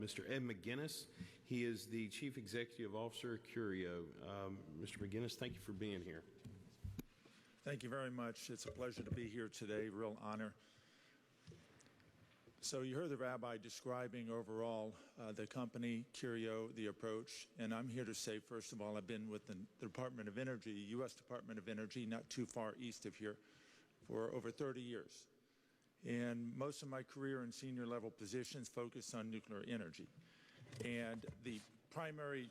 Mr. Ed McGinnis. He is the Chief Executive Officer at Curio. Mr. McGinnis, thank you for being here. Thank you very much. It's a pleasure to be here today, real honor. So you heard the rabbi describing overall the company, Curio, the approach, and I'm here to say, first of all, I've been with the Department of Energy, U.S. Department of Energy, not too far east of here, for over 30 years. And most of my career in senior level positions focused on nuclear energy. And the primary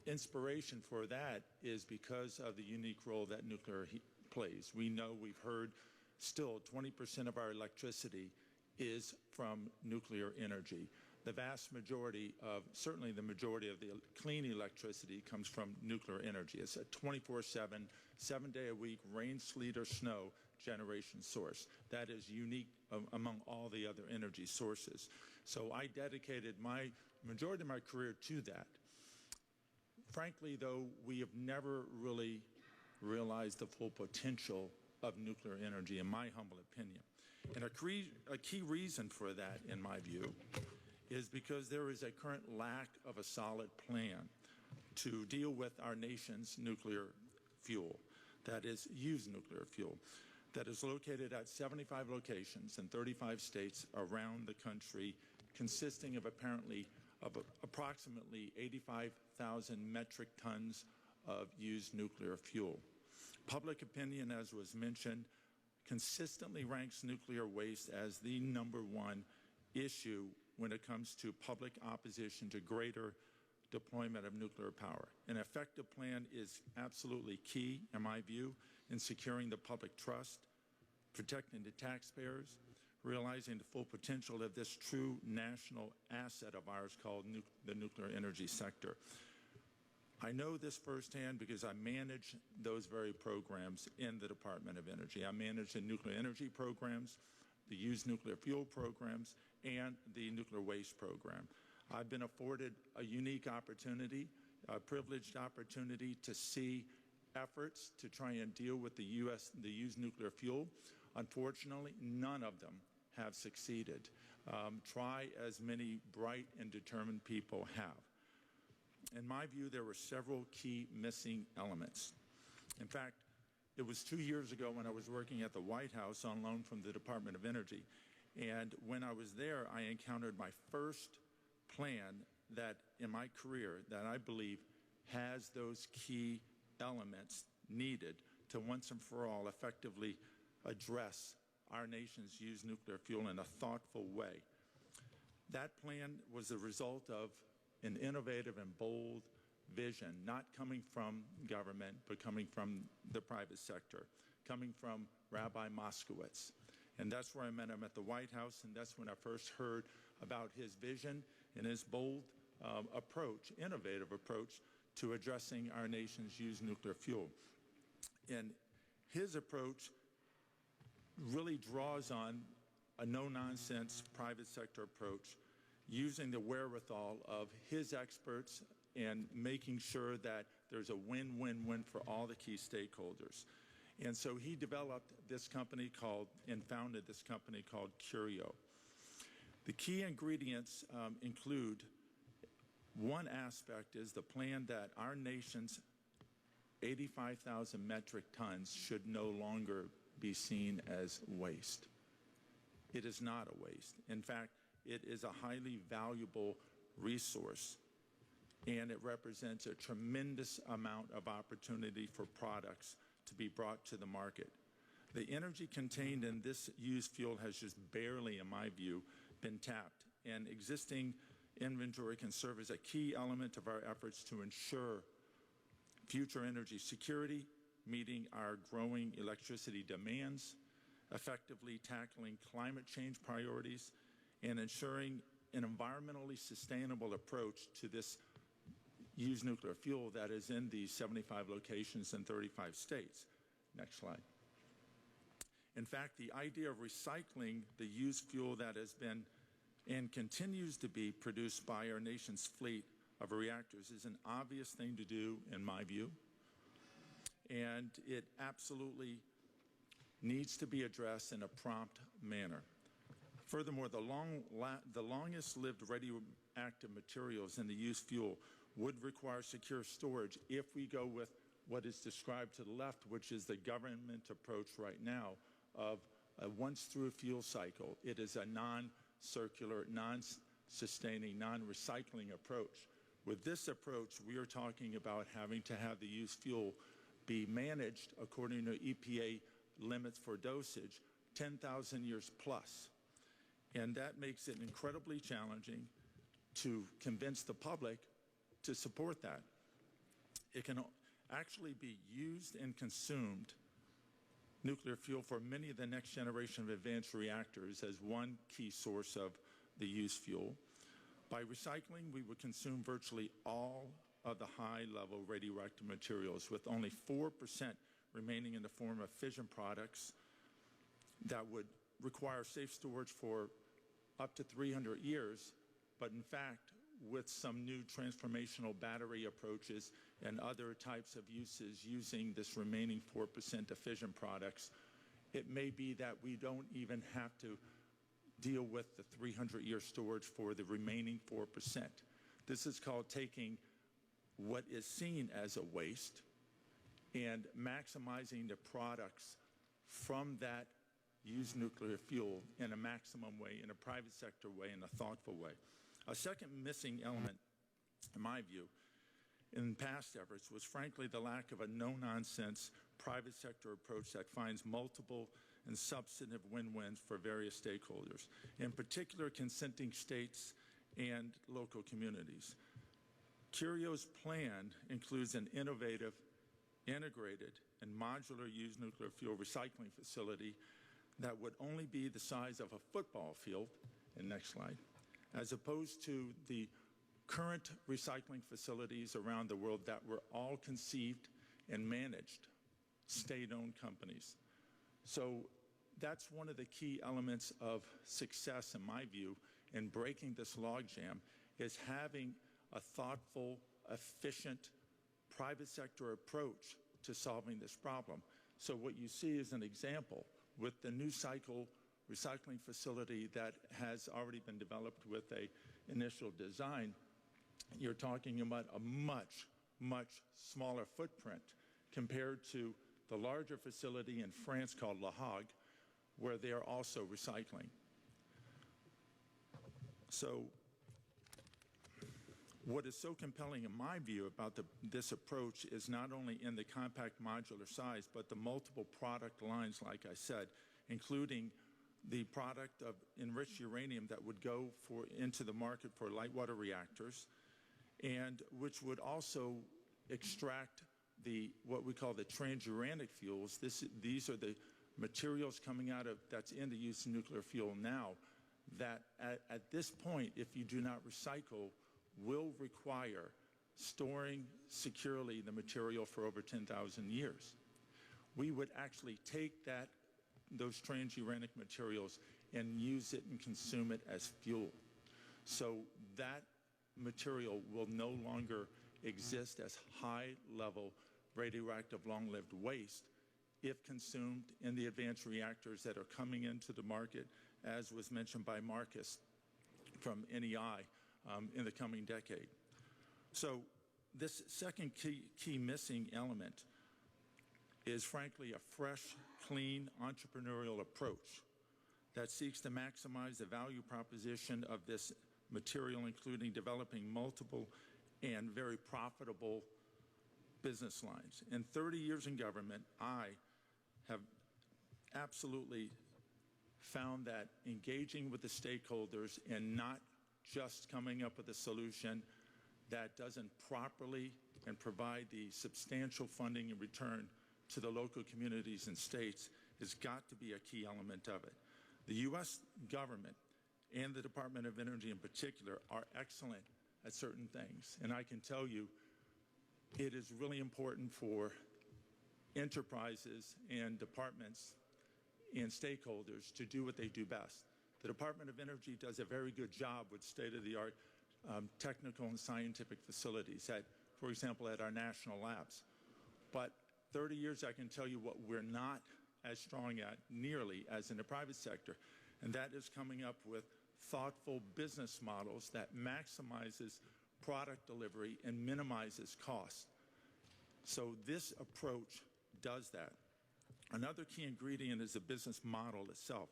inspiration for that is because of the unique role that nuclear plays. We know, we've heard, still 20% of our electricity is from nuclear energy. The vast majority of, certainly the majority of the clean electricity comes from nuclear energy. It's a 24/7, 7-day-a-week, rain, sleet, or snow generation source. That is unique among all the other energy sources. So I dedicated my majority of my career to that. Frankly, though, we have never really realized the full potential of nuclear energy, in my humble opinion. And a key reason for that, in my view, is because there is a current lack of a solid plan to deal with our nation's nuclear fuel, that is, used nuclear fuel, that is located at 75 locations in 35 states around the country, consisting of approximately 85,000 metric tons of used nuclear fuel. Public opinion, as was mentioned, consistently ranks nuclear waste as the #1 issue when it comes to public opposition to greater deployment of nuclear power. An effective plan is absolutely key, in my view, in securing the public trust, protecting the taxpayers, realizing the full potential of this true national asset of ours called the nuclear energy sector. I know this firsthand because I manage those very programs in the Department of Energy. I manage the nuclear energy programs, the used nuclear fuel programs, and the nuclear waste program. I've been afforded a unique opportunity, a privileged opportunity to see efforts to try and deal with the used nuclear fuel. Unfortunately, none of them have succeeded. Try as many bright and determined people have. In my view, there were several key missing elements. In fact, it was 2 years ago when I was working at the White House on loan from the Department of Energy. And when I was there, I encountered my first plan that in my career that I believe has those key elements needed to once and for all effectively address our nation's used nuclear fuel in a thoughtful way. That plan was the result of an innovative and bold vision, not coming from government, but coming from the private sector, coming from Rabbi Moskowitz. And that's where I met him at the White House, and that's when I first heard about his vision and his bold approach, innovative approach to addressing our nation's used nuclear fuel. And his approach really draws on a no-nonsense private sector approach, using the wherewithal of his experts and making sure that there's a win-win-win for all the key stakeholders. And so he developed this company and founded this company called Curio. The key ingredients include, one aspect is the plan that our nation's 85,000 metric tons should no longer be seen as waste. It is not a waste. In fact, it is a highly valuable resource, and it represents a tremendous amount of opportunity for products to be brought to the market. The energy contained in this used fuel has just barely, in my view, been tapped, and existing inventory can serve as a key element of our efforts to ensure future energy security, meeting our growing electricity demands, effectively tackling climate change priorities, and ensuring an environmentally sustainable approach to this used nuclear fuel that is in these 75 locations in 35 states. Next slide. In fact, the idea of recycling the used fuel that has been and continues to be produced by our nation's fleet of reactors is an obvious thing to do, in my view, and it absolutely needs to be addressed in a prompt manner. Furthermore, the longest-lived radioactive materials in the used fuel would require secure storage if we go with what is described to the left, which is the government approach right now of a once-through fuel cycle. It is a non-circular, non-sustaining, non-recycling approach. With this approach, we are talking about having to have the used fuel be managed according to EPA limits for dosage 10,000 years plus. And that makes it incredibly challenging to convince the public to support that. It can actually be used and consumed, nuclear fuel, for many of the next generation of advanced reactors as one key source of the used fuel. By recycling, we would consume virtually all of the high-level radioactive materials, with only 4% remaining in the form of fission products that would require safe storage for up to 300 years, but in fact, with some new transformational battery approaches and other types of uses using this remaining 4% of fission products, it may be that we don't even have to deal with the 300-year storage for the remaining 4%. This is called taking what is seen as a waste and maximizing the products from that used nuclear fuel in a maximum way, in a private sector way, in a thoughtful way. A second missing element, in my view, in past efforts was frankly the lack of a no-nonsense private sector approach that finds multiple and substantive win-wins for various stakeholders, in particular consenting states and local communities. Curio's plan includes an innovative, integrated, and modular used nuclear fuel recycling facility that would only be the size of a football field, and next slide, as opposed to the current recycling facilities around the world that were all conceived and managed state-owned companies. So that's one of the key elements of success, in my view, in breaking this logjam, is having a thoughtful, efficient, private sector approach to solving this problem. So what you see is an example with the new cycle recycling facility that has already been developed with an initial design. You're talking about a much, much smaller footprint compared to the larger facility in France called Le Hague, where they are also recycling. So what is so compelling in my view about this approach is not only in the compact modular size, but the multiple product lines, like I said, including the product of enriched uranium that would go into the market for light water reactors, and which would also extract what we call the transuranic fuels. These are the materials coming out of that's in the use of nuclear fuel now that at this point, if you do not recycle, will require storing securely the material for over 10,000 years. We would actually take those transuranic materials and use it and consume it as fuel. So that material will no longer exist as high-level radioactive long-lived waste if consumed in the advanced reactors that are coming into the market, as was mentioned by Marcus from NEI in the coming decade. So this second key missing element is frankly a fresh, clean, entrepreneurial approach that seeks to maximize the value proposition of this material, including developing multiple and very profitable business lines. In 30 years in government, I have absolutely found that engaging with the stakeholders and not just coming up with a solution that doesn't properly and provide the substantial funding in return to the local communities and states has got to be a key element of it. The U.S. government and the Department of Energy in particular are excellent at certain things. And I can tell you it is really important for enterprises and departments and stakeholders to do what they do best. The Department of Energy does a very good job with state-of-the-art technical and scientific facilities, for example, at our national labs. But 30 years, I can tell you what we're not as strong at nearly as in the private sector and that is coming up with thoughtful business models that maximizes product delivery and minimizes cost. So this approach does that. Another key ingredient is the business model itself.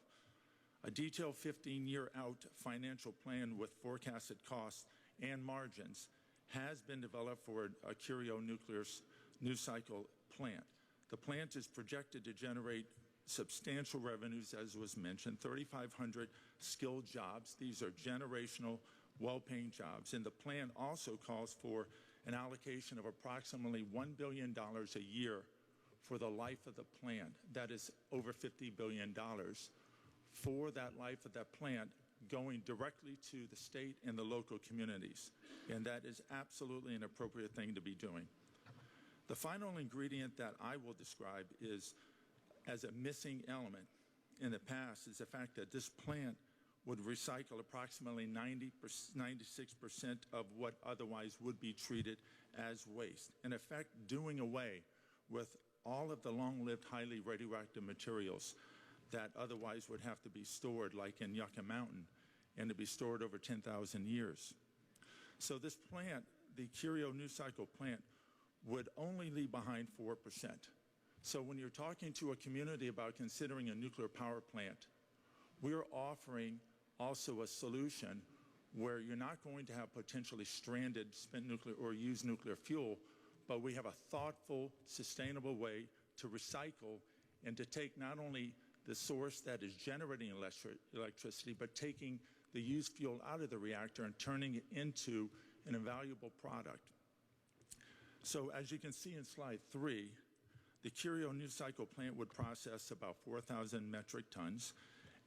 A detailed 15-year out financial plan with forecasted costs and margins has been developed for a Curio Nuclear's new cycle plant. The plant is projected to generate substantial revenues, as was mentioned, 3,500 skilled jobs. These are generational, well-paying jobs. And the plan also calls for an allocation of approximately $1 billion a year for the life of the plant. That is over $50 billion for that life of that plant, going directly to the state and the local communities. And that is absolutely an appropriate thing to be doing. The final ingredient that I will describe is as a missing element in the past is the fact that this plant would recycle approximately 96% of what otherwise would be treated as waste. In effect, doing away with all of the long-lived, highly radioactive materials that otherwise would have to be stored, like in Yucca Mountain, and to be stored over 10,000 years. So this plant, the Curio New Cycle plant, would only leave behind 4%. So when you're talking to a community about considering a nuclear power plant, we're offering also a solution where you're not going to have potentially stranded spent nuclear or used nuclear fuel, but we have a thoughtful, sustainable way to recycle and to take not only the source that is generating electricity, but taking the used fuel out of the reactor and turning it into an invaluable product. So as you can see in slide 3, the Curio New Cycle plant would process about 4,000 metric tons,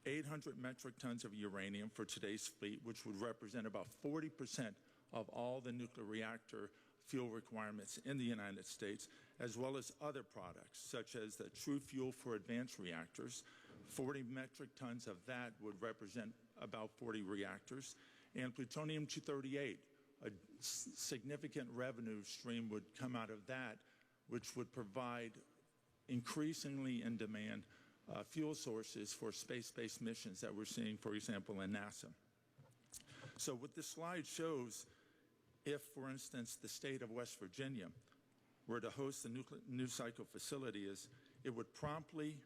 800 metric tons of uranium for today's fleet, which would represent about 40% of all the nuclear reactor fuel requirements in the United States, as well as other products, such as the true fuel for advanced reactors. 40 metric tons of that would represent about 40 reactors. And plutonium-238, a significant revenue stream would come out of that, which would provide increasingly in demand fuel sources for space-based missions that we're seeing, for example, in NASA. So what this slide shows, if, for instance, the state of West Virginia were to host the New Cycle facility, is it would promptly,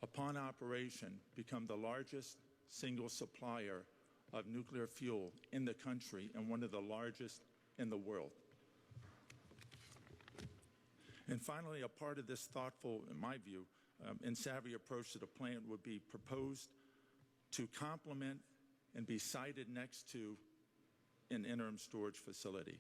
upon operation, become the largest single supplier of nuclear fuel in the country and one of the largest in the world. And finally, a part of this thoughtful, in my view, and savvy approach to the plant would be proposed to complement and be sited next to an interim storage facility.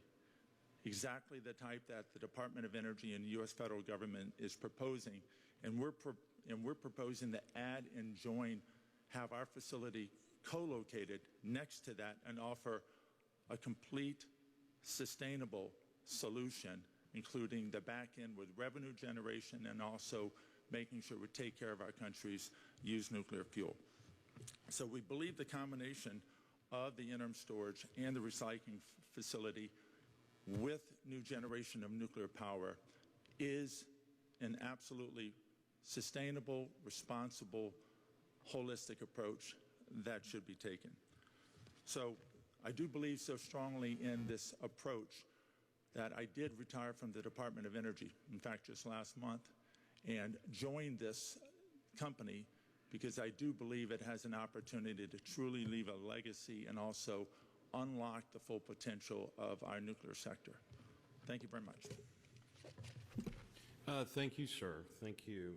Exactly the type that the Department of Energy and the U.S. federal government is proposing. And we're proposing to add and join, have our facility co-located next to that and offer a complete, sustainable solution, including the back end with revenue generation and also making sure we take care of our country's used nuclear fuel. So we believe the combination of the interim storage and the recycling facility with new generation of nuclear power is an absolutely sustainable, responsible, holistic approach that should be taken. So I do believe so strongly in this approach that I did retire from the Department of Energy, in fact, just last month, and joined this company because I do believe it has an opportunity to truly leave a legacy and also unlock the full potential of our nuclear sector. Thank you very much. Thank you, sir. Thank you.